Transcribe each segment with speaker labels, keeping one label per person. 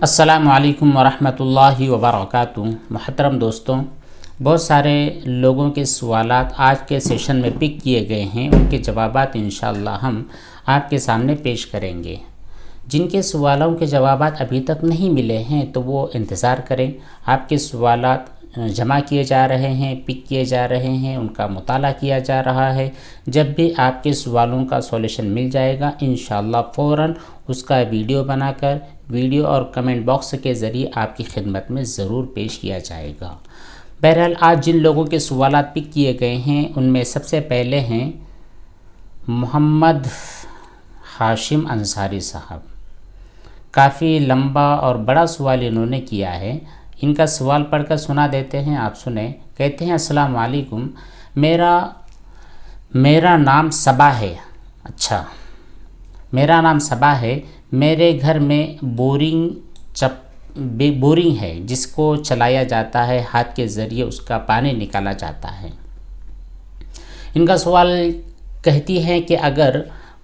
Speaker 1: السلام علیکم ورحمۃ اللہ وبرکاتہ۔ محترم دوستوں، بہت سارے لوگوں کے سوالات آج کے سیشن میں پک کیے گئے ہیں، ان کے جوابات انشاءاللہ ہم آپ کے سامنے پیش کریں گے۔ جن کے سوالوں کے جوابات ابھی تک نہیں ملے ہیں تو وہ انتظار کریں۔ آپ کے سوالات جمع کیے جا رہے ہیں، پک کیے جا رہے ہیں، ان کا مطالعہ کیا جا رہا ہے۔ جب بھی آپ کے سوالوں کا سولوشن مل جائے گا انشاءاللہ فوراً اس کا ویڈیو بنا کر ویڈیو اور کمنٹ باکس کے ذریعے آپ کی خدمت میں ضرور پیش کیا جائے گا۔ بہرحال آج جن لوگوں کے سوالات پک کیے گئے ہیں ان میں سب سے پہلے ہیں محمد ہاشم انصاری صاحب۔ کافی لمبا اور بڑا سوال انہوں نے کیا ہے، ان کا سوال پڑھ کر سنا دیتے ہیں، آپ سنیں۔ کہتے ہیں السلام علیکم، میرا نام صبا ہے۔ اچھا، میرا نام صبا ہے۔ میرے گھر میں بورنگ ہے جس کو چلایا جاتا ہے، ہاتھ کے ذریعے اس کا پانی نکالا جاتا ہے۔ ان کا سوال کہتی ہے کہ اگر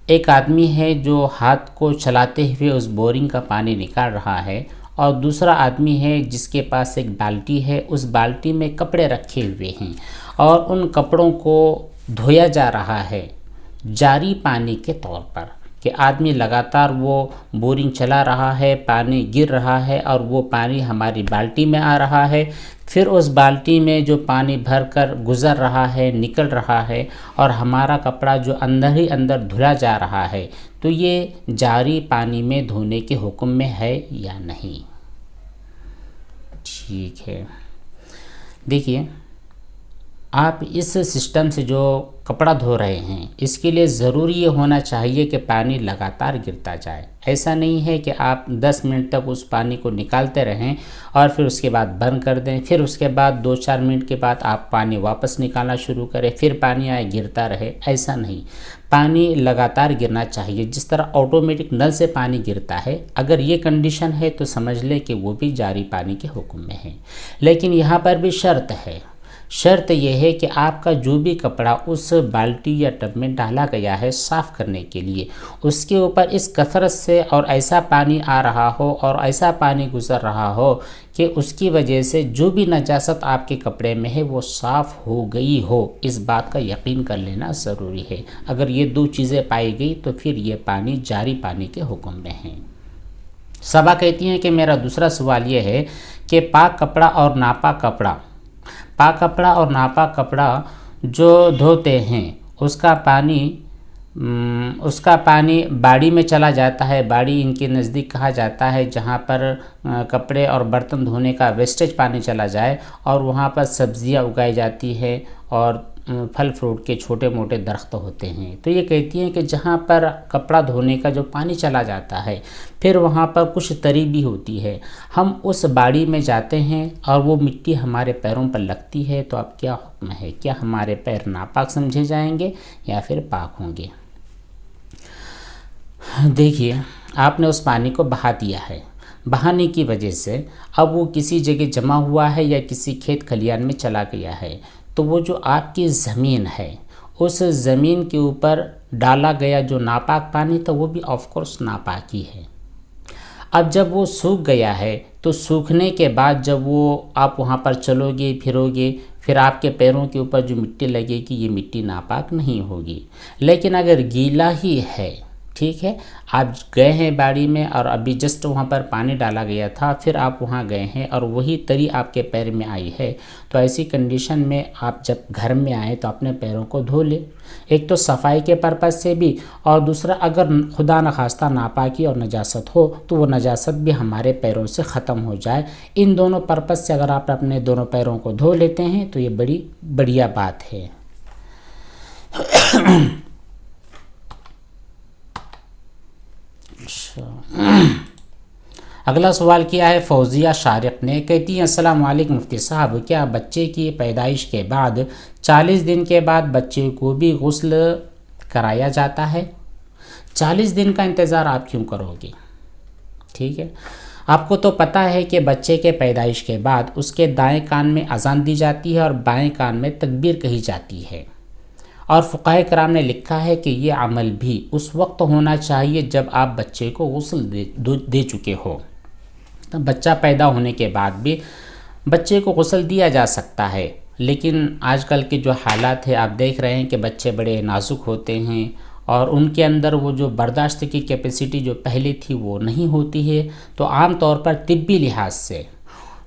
Speaker 1: ایک آدمی ہے جو ہاتھ کو چلاتے ہوئے اس بورنگ کا پانی نکال رہا ہے اور دوسرا آدمی ہے جس کے پاس ایک بالٹی ہے، اس بالٹی میں کپڑے رکھے ہوئے ہیں اور ان کپڑوں کو دھویا جا رہا ہے جاری پانی کے طور پر، کہ آدمی لگاتار وہ بورنگ چلا رہا ہے، پانی گر رہا ہے اور وہ پانی ہماری بالٹی میں آ رہا ہے، پھر اس بالٹی میں جو پانی بھر کر گزر رہا ہے، نکل رہا ہے اور ہمارا کپڑا جو اندر ہی اندر دھلا جا رہا ہے، تو یہ جاری پانی میں دھونے کے حکم میں ہے یا نہیں؟ ٹھیک ہے، دیکھیے آپ اس سسٹم سے جو کپڑا دھو رہے ہیں اس کے لیے ضروری یہ ہونا چاہیے کہ پانی لگاتار گرتا جائے۔ ایسا نہیں ہے کہ آپ 10 منٹ تک اس پانی کو نکالتے رہیں اور پھر اس کے بعد بند کر دیں، پھر اس کے بعد 2-4 منٹ کے بعد آپ پانی واپس نکالنا شروع کریں، پھر پانی آئے گرتا رہے، ایسا نہیں۔ پانی لگاتار گرنا چاہیے، جس طرح آٹومیٹک نل سے پانی گرتا ہے۔ اگر یہ کنڈیشن ہے تو سمجھ لیں کہ وہ بھی جاری پانی کے حکم میں ہے۔ لیکن یہاں پر بھی شرط ہے، شرط یہ ہے کہ آپ کا جو بھی کپڑا اس بالٹی یا ٹب میں ڈالا گیا ہے صاف کرنے کے لیے، اس کے اوپر اس کثرت سے اور ایسا پانی آ رہا ہو اور ایسا پانی گزر رہا ہو کہ اس کی وجہ سے جو بھی نجاست آپ کے کپڑے میں ہے وہ صاف ہو گئی ہو، اس بات کا یقین کر لینا ضروری ہے۔ اگر یہ 2 چیزیں پائی گئی تو پھر یہ پانی جاری پانی کے حکم میں ہے۔ صبا کہتی ہیں کہ میرا دوسرا سوال یہ ہے کہ پاک کپڑا اور ناپاک کپڑا جو دھوتے ہیں اس کا پانی باڑی میں چلا جاتا ہے۔ باڑی ان کے نزدیک کہا جاتا ہے جہاں پر کپڑے اور برتن دھونے کا ویسٹیج پانی چلا جائے اور وہاں پر سبزیاں اگائی جاتی ہے اور پھل فروٹ کے چھوٹے موٹے درخت ہوتے ہیں۔ تو یہ کہتی ہیں کہ جہاں پر کپڑا دھونے کا جو پانی چلا جاتا ہے پھر وہاں پر کچھ تری بھی ہوتی ہے، ہم اس باڑی میں جاتے ہیں اور وہ مٹی ہمارے پیروں پر لگتی ہے، تو اب کیا حکم ہے؟ کیا ہمارے پیر ناپاک سمجھے جائیں گے یا پھر پاک ہوں گے؟ دیکھیے آپ نے اس پانی کو بہا دیا ہے، بہانے کی وجہ سے اب وہ کسی جگہ جمع ہوا ہے یا کسی کھیت کھلیان میں چلا گیا ہے، تو وہ جو آپ کی زمین ہے اس زمین کے اوپر ڈالا گیا جو ناپاک پانی تھا وہ بھی آف کورس ناپاک ہی ہے۔ اب جب وہ سوکھ گیا ہے تو سوکھنے کے بعد جب وہ آپ وہاں پر چلو گے پھرو گے، پھر آپ کے پیروں کے اوپر جو مٹی لگے گی یہ مٹی ناپاک نہیں ہوگی۔ لیکن اگر گیلا ہی ہے، ٹھیک ہے، آپ گئے ہیں باڑی میں اور ابھی جسٹ وہاں پر پانی ڈالا گیا تھا، پھر آپ وہاں گئے ہیں اور وہی تری آپ کے پیر میں آئی ہے، تو ایسی کنڈیشن میں آپ جب گھر میں آئیں تو اپنے پیروں کو دھو لیں، ایک تو صفائی کے پرپس سے بھی، اور دوسرا اگر خدا نخواستہ ناپاکی اور نجاست ہو تو وہ نجاست بھی ہمارے پیروں سے ختم ہو جائے۔ ان دونوں پرپس سے اگر آپ اپنے دونوں پیروں کو دھو لیتے ہیں تو یہ بڑی بڑھیا بات ہے۔ اگلا سوال کیا ہے فوزیہ شارق نے، کہتی ہیں السلام علیکم مفتی صاحب، کیا بچے کی پیدائش کے بعد 40 دن کے بعد بچے کو بھی غسل کرایا جاتا ہے؟ 40 دن کا انتظار آپ کیوں کرو گے؟ ٹھیک ہے، آپ کو تو پتہ ہے کہ بچے کے پیدائش کے بعد اس کے دائیں کان میں اذان دی جاتی ہے اور بائیں کان میں تکبیر کہی جاتی ہے، اور فقہاء کرام نے لکھا ہے کہ یہ عمل بھی اس وقت ہونا چاہیے جب آپ بچے کو غسل دے چکے ہو۔ بچہ پیدا ہونے کے بعد بھی بچے کو غسل دیا جا سکتا ہے، لیکن آج کل کے جو حالات ہیں آپ دیکھ رہے ہیں کہ بچے بڑے نازک ہوتے ہیں اور ان کے اندر وہ جو برداشت کی کیپیسٹی جو پہلے تھی وہ نہیں ہوتی ہے، تو عام طور پر طبی لحاظ سے،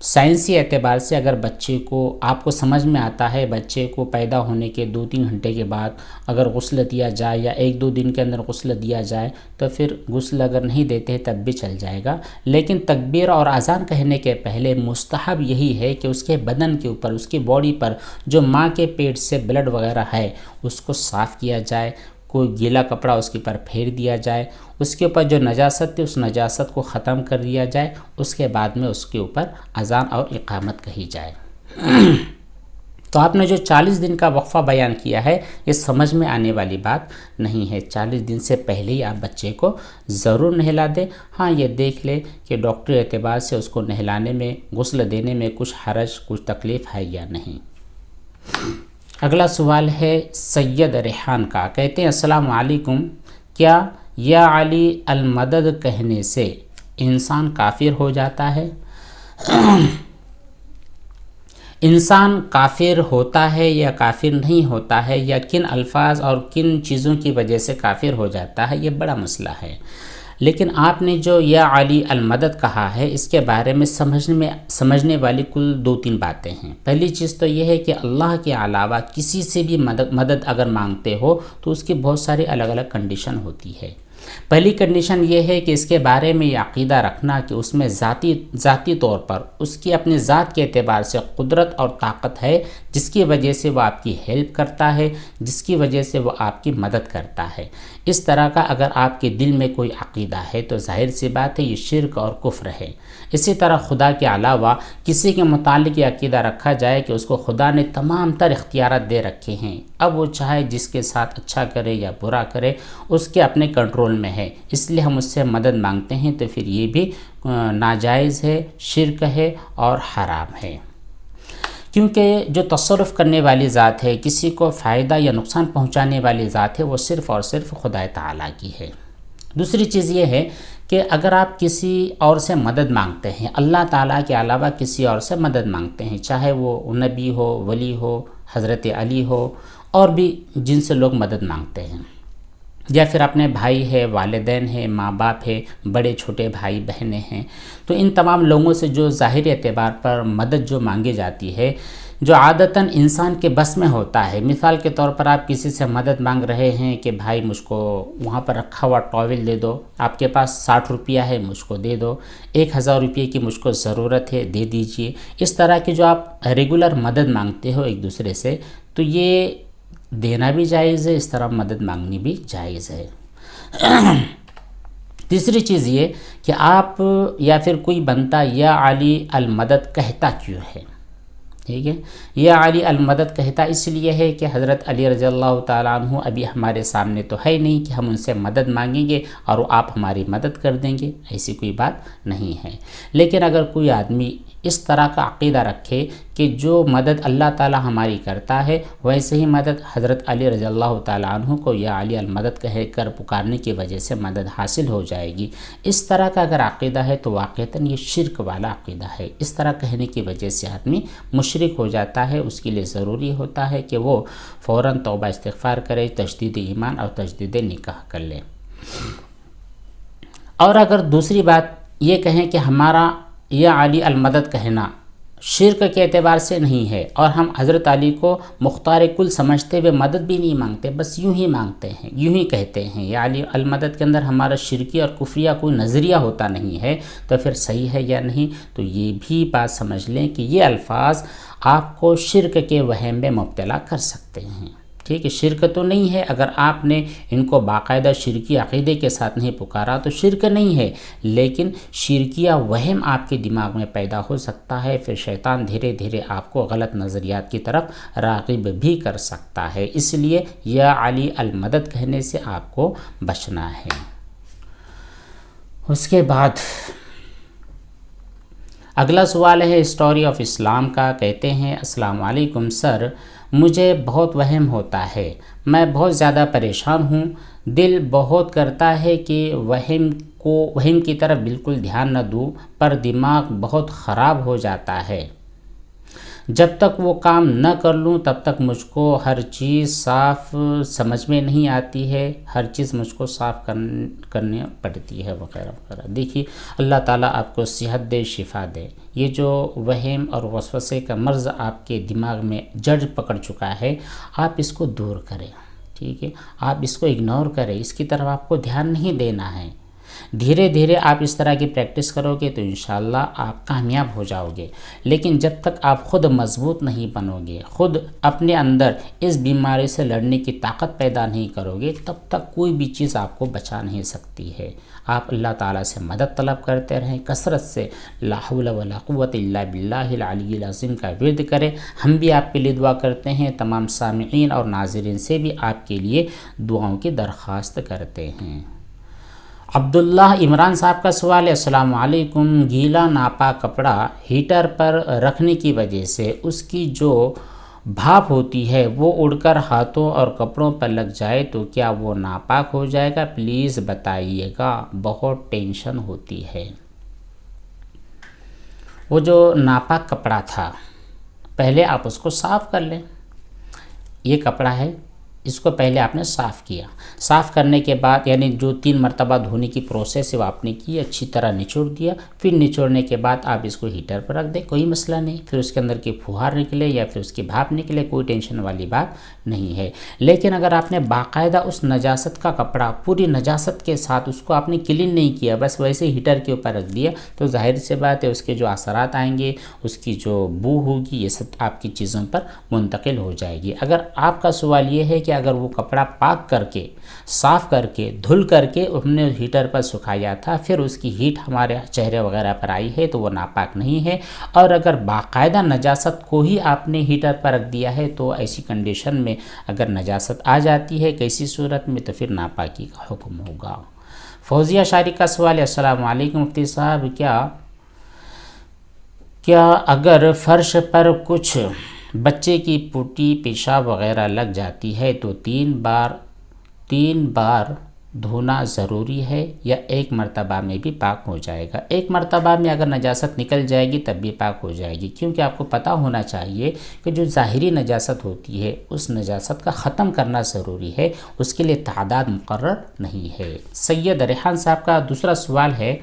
Speaker 1: سائنسی اعتبار سے اگر بچے کو آپ کو سمجھ میں آتا ہے بچے کو پیدا ہونے کے 2-3 گھنٹے کے بعد اگر غسل دیا جائے یا 1-2 دن کے اندر غسل دیا جائے تو پھر غسل اگر نہیں دیتے تب بھی چل جائے گا، لیکن تکبیر اور اذان کہنے کے پہلے مستحب یہی ہے کہ اس کے بدن کے اوپر، اس کی باڈی پر جو ماں کے پیٹ سے بلڈ وغیرہ ہے اس کو صاف کیا جائے، کوئی گیلا کپڑا اس کے اوپر پھیر دیا جائے، اس کے اوپر جو نجاست ہے اس نجاست کو ختم کر دیا جائے، اس کے بعد میں اس کے اوپر اذان اور اقامت کہی جائے۔ تو آپ نے جو 40 دن کا وقفہ بیان کیا ہے یہ سمجھ میں آنے والی بات نہیں ہے، 40 دن سے پہلے ہی آپ بچے کو ضرور نہلا دیں۔ ہاں یہ دیکھ لیں کہ ڈاکٹری اعتبار سے اس کو نہلانے میں، غسل دینے میں کچھ حرج، کچھ تکلیف ہے یا نہیں۔ اگلا سوال ہے سید ریحان کا، کہتے ہیں السلام علیکم، کیا یا علی المدد کہنے سے انسان کافر ہو جاتا ہے؟ انسان کافر ہوتا ہے یا کافر نہیں ہوتا ہے، یا کن الفاظ اور کن چیزوں کی وجہ سے کافر ہو جاتا ہے، یہ بڑا مسئلہ ہے۔ لیکن آپ نے جو یا علی المدد کہا ہے اس کے بارے میں سمجھنے والی کل 2-3 باتیں ہیں۔ پہلی چیز تو یہ ہے کہ اللہ کے علاوہ کسی سے بھی مدد اگر مانگتے ہو تو اس کی بہت ساری الگ الگ کنڈیشن ہوتی ہے۔ پہلی کنڈیشن یہ ہے کہ اس کے بارے میں یہ عقیدہ رکھنا کہ اس میں ذاتی طور پر اس کی اپنے ذات کے اعتبار سے قدرت اور طاقت ہے، جس کی وجہ سے وہ آپ کی ہیلپ کرتا ہے، جس کی وجہ سے وہ آپ کی مدد کرتا ہے۔ اس طرح کا اگر آپ کے دل میں کوئی عقیدہ ہے تو ظاہر سی بات ہے یہ شرک اور کفر ہے۔ اسی طرح خدا کے علاوہ کسی کے متعلق یہ عقیدہ رکھا جائے کہ اس کو خدا نے تمام تر اختیارات دے رکھے ہیں، اب وہ چاہے جس کے ساتھ اچھا کرے یا برا کرے اس کے اپنے کنٹرول میں ہے، اس لیے ہم اس سے مدد مانگتے ہیں، تو پھر یہ بھی ناجائز ہے، شرک ہے اور حرام ہے۔ کیونکہ جو تصرف کرنے والی ذات ہے، کسی کو فائدہ یا نقصان پہنچانے والی ذات ہے، وہ صرف اور صرف خدا تعالیٰ کی ہے۔ دوسری چیز یہ ہے کہ اگر آپ کسی اور سے مدد مانگتے ہیں، اللہ تعالیٰ کے علاوہ کسی اور سے مدد مانگتے ہیں، چاہے وہ نبی ہو، ولی ہو، حضرت علی ہو، اور بھی جن سے لوگ مدد مانگتے ہیں، یا پھر اپنے بھائی ہے، والدین ہیں، ماں باپ ہے، بڑے چھوٹے بھائی بہنیں ہیں، تو ان تمام لوگوں سے جو ظاہری اعتبار پر مدد جو مانگی جاتی ہے، جو عادتاً انسان کے بس میں ہوتا ہے، مثال کے طور پر آپ کسی سے مدد مانگ رہے ہیں کہ بھائی مجھ کو وہاں پر رکھا ہوا ٹاول دے دو، آپ کے پاس 60 روپیہ ہے مجھ کو دے دو، 1000 روپے کی مجھ کو ضرورت ہے دے دیجئے، اس طرح کی جو آپ ریگولر مدد مانگتے ہو ایک دوسرے سے، تو یہ دینا بھی جائز ہے، اس طرح مدد مانگنی بھی جائز ہے۔ تیسری چیز یہ کہ آپ یا پھر کوئی بندہ یا علی المدد کہتا کیوں ہے؟ ٹھیک ہے، یا علی المدد کہتا اس لیے ہے کہ حضرت علی رضی اللہ تعالیٰ عنہ ابھی ہمارے سامنے تو ہے نہیں کہ ہم ان سے مدد مانگیں گے اور آپ ہماری مدد کر دیں گے، ایسی کوئی بات نہیں ہے۔ لیکن اگر کوئی آدمی اس طرح کا عقیدہ رکھے کہ جو مدد اللہ تعالیٰ ہماری کرتا ہے ویسے ہی مدد حضرت علی رضی اللہ تعالیٰ عنہ کو یا علی المدد کہہ کر پکارنے کی وجہ سے مدد حاصل ہو جائے گی، اس طرح کا اگر عقیدہ ہے تو واقعتاً یہ شرک والا عقیدہ ہے۔ اس طرح کہنے کی وجہ سے آدمی مشرک ہو جاتا ہے، اس کے لیے ضروری ہوتا ہے کہ وہ فوراً توبہ استغفار کرے، تجدید ایمان اور تجدید نکاح کر لے۔ اور اگر دوسری بات یہ کہیں کہ ہمارا یا علی المدد کہنا شرک کے اعتبار سے نہیں ہے اور ہم حضرت علی کو مختار کل سمجھتے ہوئے مدد بھی نہیں مانگتے، بس یوں ہی مانگتے ہیں، یوں ہی کہتے ہیں، یا علی المدد کے اندر ہمارا شرکی اور کفریہ کوئی نظریہ ہوتا نہیں ہے، تو پھر صحیح ہے یا نہیں؟ تو یہ بھی بات سمجھ لیں کہ یہ الفاظ آپ کو شرک کے وہم میں مبتلا کر سکتے ہیں۔ ٹھیک ہے، شرک تو نہیں ہے، اگر آپ نے ان کو باقاعدہ شرکی عقیدے کے ساتھ نہیں پکارا تو شرک نہیں ہے، لیکن شرکیہ وہم آپ کے دماغ میں پیدا ہو سکتا ہے، پھر شیطان دھیرے دھیرے آپ کو غلط نظریات کی طرف راغب بھی کر سکتا ہے، اس لیے یا علی المدد کہنے سے آپ کو بچنا ہے۔ اس کے بعد اگلا سوال ہے ہسٹوری آف اسلام کا، کہتے ہیں السلام علیکم سر، مجھے بہت وہم ہوتا ہے، میں بہت زیادہ پریشان ہوں، دل بہت کرتا ہے کہ وہم کی طرف بالکل دھیان نہ دوں، پر دماغ بہت خراب ہو جاتا ہے۔ جب تک وہ کام نہ کر لوں تب تک مجھ کو ہر چیز صاف سمجھ میں نہیں آتی ہے، ہر چیز مجھ کو صاف کرنی پڑتی ہے وغیرہ وغیرہ۔ دیکھیے اللہ تعالیٰ آپ کو صحت دے، شفا دے۔ یہ جو وہم اور وسوسے کا مرض آپ کے دماغ میں جڑ پکڑ چکا ہے، آپ اس کو دور کریں، ٹھیک ہے؟ آپ اس کو اگنور کریں، اس کی طرف آپ کو دھیان نہیں دینا ہے۔ دھیرے دھیرے آپ اس طرح کی پریکٹس کرو گے تو انشاءاللہ آپ کامیاب ہو جاؤ گے، لیکن جب تک آپ خود مضبوط نہیں بنو گے، خود اپنے اندر اس بیماری سے لڑنے کی طاقت پیدا نہیں کرو گے، تب تک کوئی بھی چیز آپ کو بچا نہیں سکتی ہے۔ آپ اللہ تعالیٰ سے مدد طلب کرتے رہیں، کثرت سے لا حول ولا قوت الا باللہ العلی العظیم کا ورد کریں۔ ہم بھی آپ کے لیے دعا کرتے ہیں، تمام سامعین اور ناظرین سے بھی آپ کے لیے دعاؤں کی درخواست کرتے ہیں۔ عبداللہ عمران صاحب کا سوال ہے، السلام علیکم، گیلا ناپاک کپڑا ہیٹر پر رکھنے کی وجہ سے اس کی جو بھاپ ہوتی ہے وہ اڑ کر ہاتھوں اور کپڑوں پر لگ جائے تو کیا وہ ناپاک ہو جائے گا؟ پلیز بتائیے گا، بہت ٹینشن ہوتی ہے۔ وہ جو ناپاک کپڑا تھا پہلے آپ اس کو صاف کر لیں۔ یہ کپڑا ہے، اس کو پہلے آپ نے صاف کیا، صاف کرنے کے بعد یعنی جو 3 مرتبہ دھونے کی پروسیس ہے وہ آپ نے کی، اچھی طرح نچوڑ دیا، پھر نچوڑنے کے بعد آپ اس کو ہیٹر پر رکھ دیں، کوئی مسئلہ نہیں، پھر اس کے اندر کی پھوہار نکلے یا پھر اس کی بھاپ نکلے، کوئی ٹینشن والی بات نہیں ہے۔ لیکن اگر آپ نے باقاعدہ اس نجاست کا کپڑا پوری نجاست کے ساتھ اس کو آپ نے کلین نہیں کیا، بس ویسے ہیٹر کے اوپر رکھ دیا، تو ظاہر سی بات ہے اس کے جو اثرات آئیں گے، اس کی جو بو ہوگی، یہ سب آپ کی چیزوں پر منتقل ہو جائے گی۔ اگر آپ کا سوال یہ ہے کہ اگر وہ کپڑا پاک کر کے، صاف کر کے، دھل کر کے ہم نے ہیٹر پر سکھایا تھا، پھر اس کی ہیٹ ہمارے چہرے وغیرہ پر آئی ہے تو وہ ناپاک نہیں ہے، اور اگر باقاعدہ نجاست کو ہی آپ نے ہیٹر پر رکھ دیا ہے تو ایسی کنڈیشن میں اگر نجاست آ جاتی ہے کیسی صورت میں تو پھر ناپاکی کا حکم ہوگا۔ فوزیہ شارق کا سوال ہے، السلام علیکم مفتی صاحب، کیا اگر فرش پر کچھ بچے کی پوٹی، پیشاب وغیرہ لگ جاتی ہے تو 3 بار دھونا ضروری ہے یا ایک مرتبہ میں بھی پاک ہو جائے گا؟ ایک مرتبہ میں اگر نجاست نکل جائے گی تب بھی پاک ہو جائے گی، کیونکہ آپ کو پتہ ہونا چاہیے کہ جو ظاہری نجاست ہوتی ہے اس نجاست کا ختم کرنا ضروری ہے، اس کے لیے تعداد مقرر نہیں ہے۔ سید ریحان صاحب کا دوسرا سوال ہے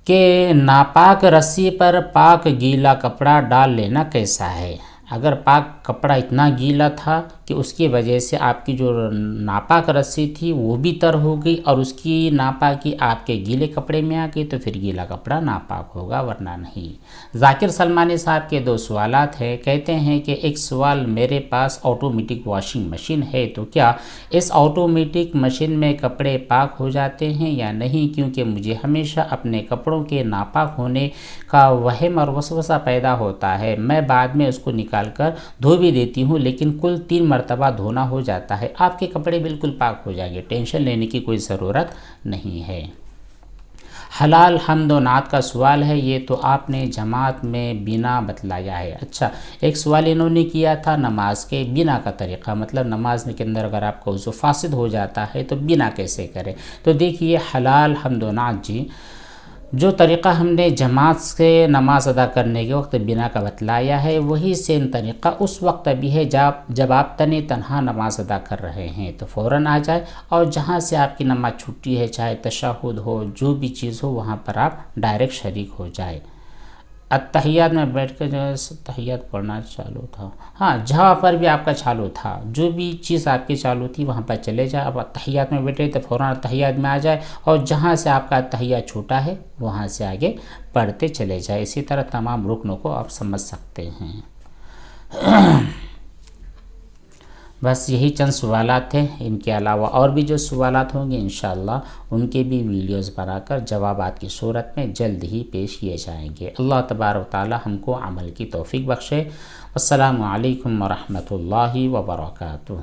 Speaker 1: کہ ناپاک رسی پر پاک گیلا کپڑا ڈال لینا کیسا ہے؟ اگر پاک کپڑا اتنا گیلا تھا کہ اس کی وجہ سے آپ کی جو ناپاک رسی تھی وہ بھی تر ہو گئی اور اس کی ناپاکی آپ کے گیلے کپڑے میں آ گئی تو پھر گیلا کپڑا ناپاک ہوگا، ورنہ نہیں۔ ذاکر سلمانی صاحب کے 2 سوالات ہیں، کہتے ہیں کہ ایک سوال، میرے پاس آٹومیٹک واشنگ مشین ہے تو کیا اس آٹومیٹک مشین میں کپڑے پاک ہو جاتے ہیں یا نہیں؟ کیونکہ مجھے ہمیشہ اپنے کپڑوں کے ناپاک ہونے کا وہم اور وسوسہ پیدا ہوتا ہے، میں بعد میں اس کو نکال کر دھو بھی دیتی ہوں لیکن کل 3 مرتبہ دھونا ہو جاتا ہے۔ آپ کے کپڑے بالکل پاک ہو جائیں گے، ٹینشن لینے کی کوئی ضرورت نہیں ہے۔ حلال حمد و نعت کا سوال ہے، یہ تو آپ نے جماعت میں بنا بتلایا ہے۔ اچھا، ایک سوال انہوں نے کیا تھا نماز کے بنا کا طریقہ، مطلب نماز کے اندر اگر آپ کا وضو فاسد ہو جاتا ہے تو بنا کیسے کریں؟ تو دیکھیے حلال حمد و نعت جی، جو طریقہ ہم نے جماعت سے نماز ادا کرنے کے وقت بنا کا بتلایا ہے وہی سیم طریقہ اس وقت بھی ہے جب آپ تنہا نماز ادا کر رہے ہیں تو فوراً آ جائے، اور جہاں سے آپ کی نماز چھٹی ہے، چاہے تشہد ہو، جو بھی چیز ہو، وہاں پر آپ ڈائریکٹ شریک ہو جائے۔ اتحیات میں بیٹھ کے جو ہے تحیات پڑھنا چالو تھا، ہاں جہاں پر بھی آپ کا چالو تھا، جو بھی چیز آپ کی چالو تھی وہاں پر چلے جائے۔ اب اتحیات میں بیٹھے تو فوراً اتحیات میں آ جائے، اور جہاں سے آپ کا اتحیات چھوٹا ہے وہاں سے آگے پڑھتے چلے جائے۔ اسی طرح تمام رکنوں کو آپ سمجھ سکتے ہیں۔ بس یہی چند سوالات تھے، ان کے علاوہ اور بھی جو سوالات ہوں گے انشاءاللہ ان کے بھی ویڈیوز بنا کر جوابات کی صورت میں جلد ہی پیش کیے جائیں گے۔ اللہ تبارک و تعالی ہم کو عمل کی توفیق بخشے۔ السلام علیکم ورحمۃ اللہ وبرکاتہ۔